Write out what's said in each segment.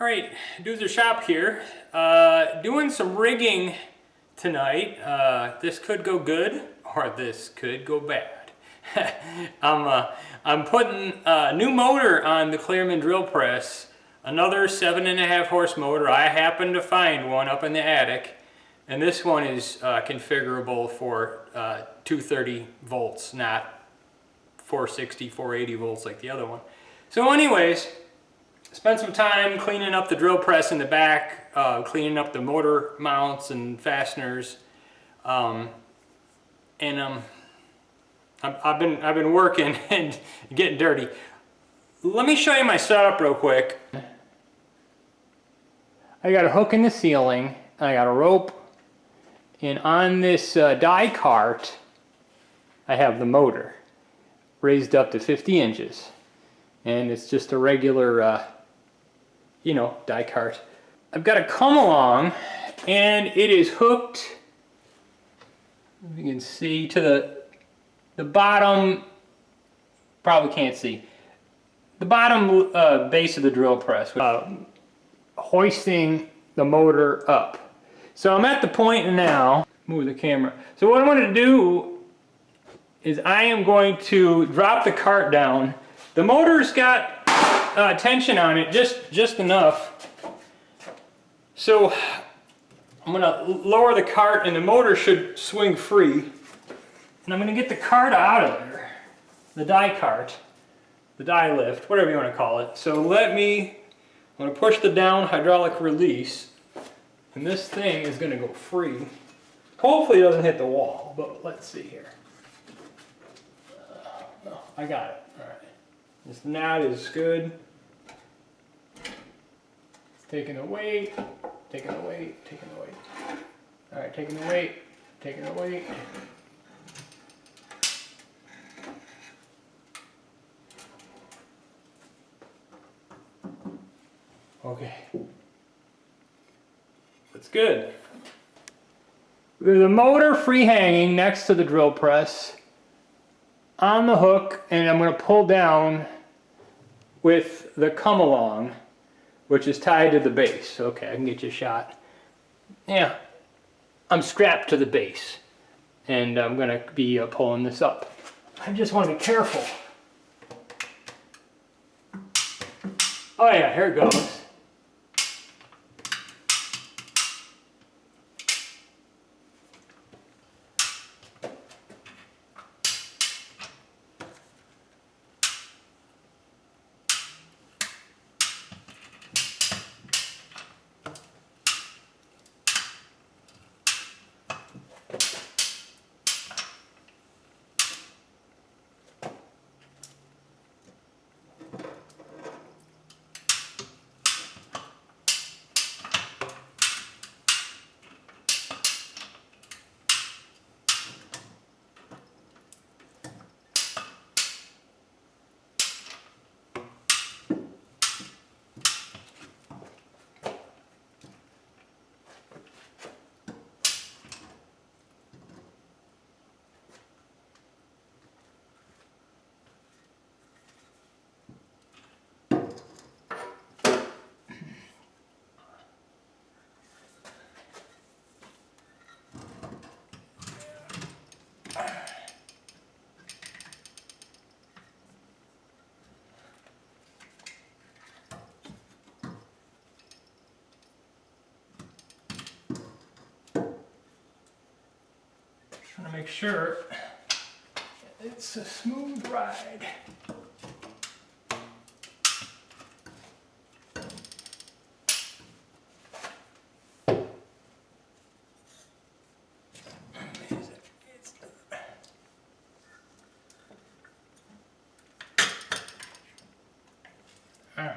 All right, Doozer Shop here. Doing some rigging tonight. This could go good or this could go bad. I'm putting a new motor on the Cleereman drill press. Another 7.5 horse motor. I happened to find one up in the attic, and this one is configurable for 230 volts, not 460, 480 volts like the other one. So anyways, spent some time cleaning up the drill press in the back, cleaning up the motor mounts and fasteners, and I've been working and getting dirty. Let me show you my setup real quick. I got a hook in the ceiling, I got a rope, and on this die cart I have the motor raised up to 50 inches, and it's just a regular die cart. I've got a come along, and it is hooked, you can see, to the bottom, probably can't see, the bottom base of the drill press, hoisting the motor up. So I'm at the point now, move the camera. So what I'm going to do is I am going to drop the cart down. The motor's got tension on it, just enough. So I'm going to lower the cart and the motor should swing free. And I'm going to get the cart out of there, the die cart, the die lift, whatever you want to call it. So I'm going to push the down hydraulic release, and this thing is going to go free. Hopefully it doesn't hit the wall, but let's see here. No, I got it. All right. This knot is good. Taking the weight, taking the weight, taking the weight. All right, taking the weight, taking the weight. Okay. That's good. There's a motor free hanging next to the drill press on the hook, and I'm going to pull down with the come along, which is tied to the base. Okay, I can get you a shot. Yeah, I'm strapped to the base, and I'm going to be pulling this up. I just want to be careful. Oh yeah, here it goes. Trying to make sure it's a smooth ride. All right.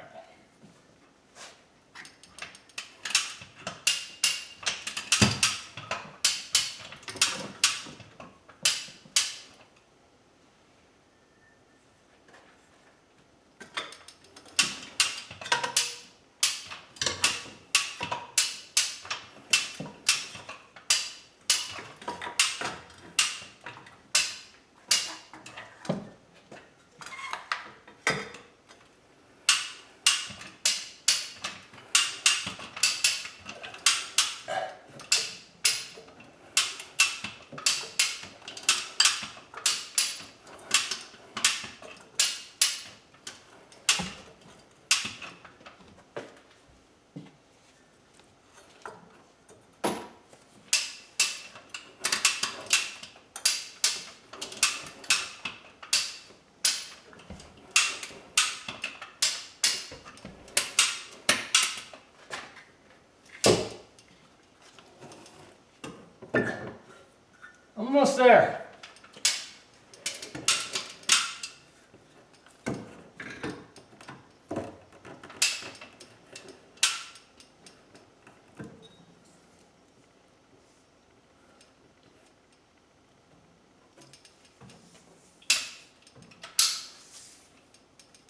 there.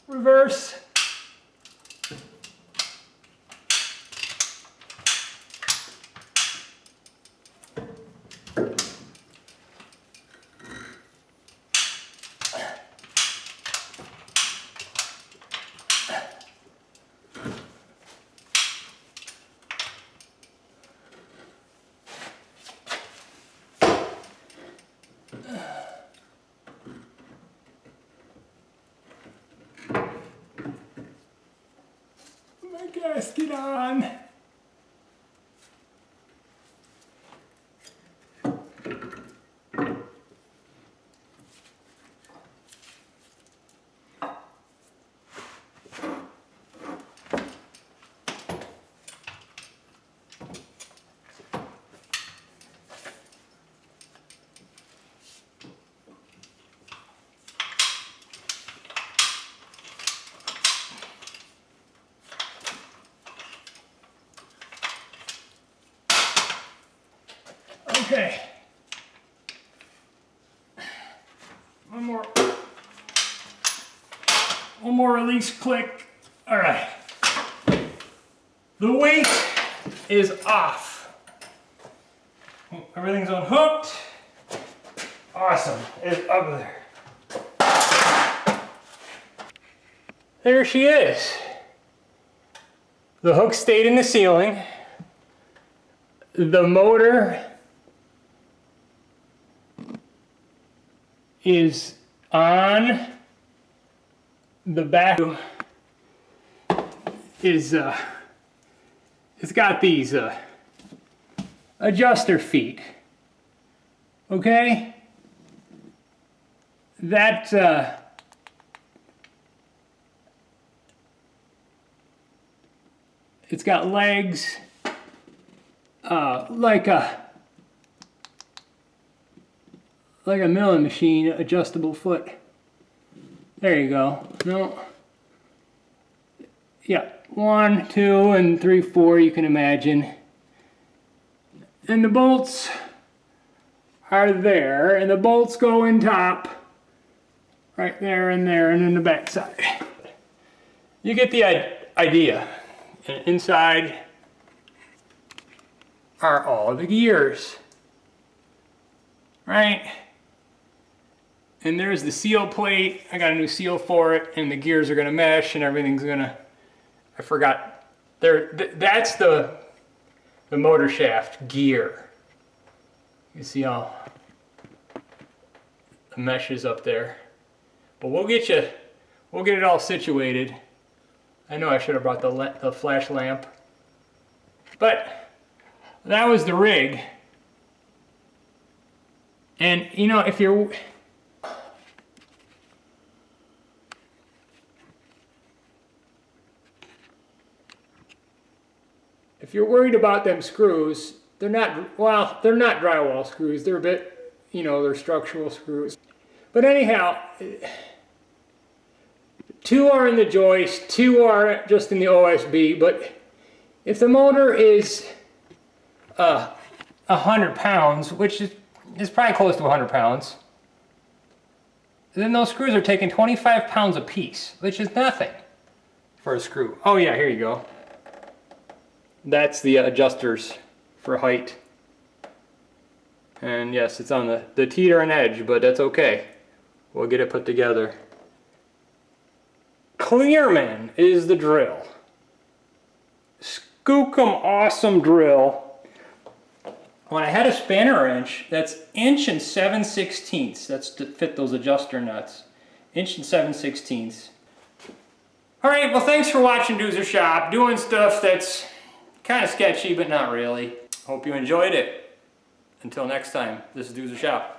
Reverse. Gasket on. Okay. One more release click. All right. The weight is off. Everything's unhooked. Awesome. It's up there. There she is. The hook stayed in the ceiling. The motor is on the back. It's got these adjuster feet. Okay? That it's got legs like a milling machine, adjustable foot. There you go. No. Yeah, 1, 2, and 3, 4, you can imagine. And the bolts are there, and the bolts go in top, right there, and in the back side. You get the idea. And inside are all the gears, right? And there's the seal plate. I got a new seal for it, and the gears are gonna mesh, and everything's gonna, I forgot. That's the motor shaft gear. You see how the mesh is up there. But we'll get it all situated. I know I should have brought the flash lamp. But that was the rig. And you know, if you're worried about them screws, they're not drywall screws. They're a bit, you know, they're structural screws. But anyhow, 2 are in the joist, 2 are just in the OSB, but if the motor is 100 pounds, which is probably close to 100 pounds, then those screws are taking 25 pounds a piece, which is nothing for a screw. Oh yeah, here you go. That's the adjusters for height. And yes, it's on the teeter and edge, but that's okay. We'll get it put together. Cleereman is the drill. Skookum awesome drill. When I had a spanner wrench, that's 1 7/16 inches. That's to fit those adjuster nuts. 1 7/16 inches. Alright, well thanks for watching Doozer Shop. Doing stuff that's kind of sketchy, but not really. Hope you enjoyed it. Until next time, this is Doozer Shop.